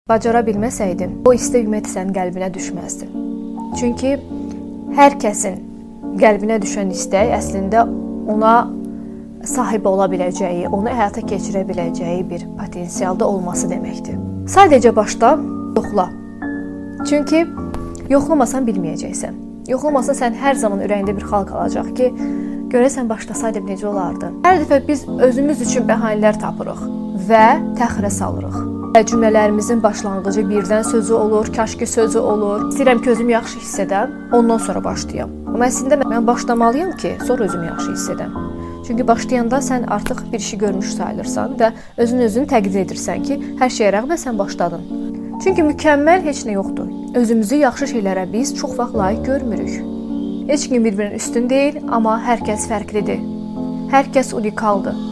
bacara bilməsəydin, o istə ümid sənin qəlbinə düşməzdi. Çünki hər kəsin qəlbinə düşən istək əslində ona sahib ola biləcəyi, onu həyata keçirə biləcəyi bir potensialda olması deməkdir. Sadəcə başda yoxla. Çünki yoxlamasan bilməyəcəksən. Yoxlamasan sən hər zaman ürəyində bir xal qalacaq ki, görəsən başlasaydım necə olardı. Hər dəfə biz özümüz üçün bəhanələr tapırıq və təxirə salırıq. Cümlələrimizin başlanğıcı birdən sözü olur, kaşki sözü olur. İstəyirəm ki, özümü yaxşı hiss edəm, ondan sonra başlayam. Amma əslində mən başlamalıyam ki, sonra özümü yaxşı hiss edəm. Çünki başlayanda sən artıq bir işi görmüş sayılırsan və özünü təqdir edirsən ki, hər şeyə rəğmən sən başladın. Çünki mükəmməl heç nə yoxdur. Özümüzü yaxşı şeylərə biz çox vaxt layiq görmürük. Heç kim bir-birinin üstün deyil, amma hər kəs fərqlidir. Hər kəs unikaldır.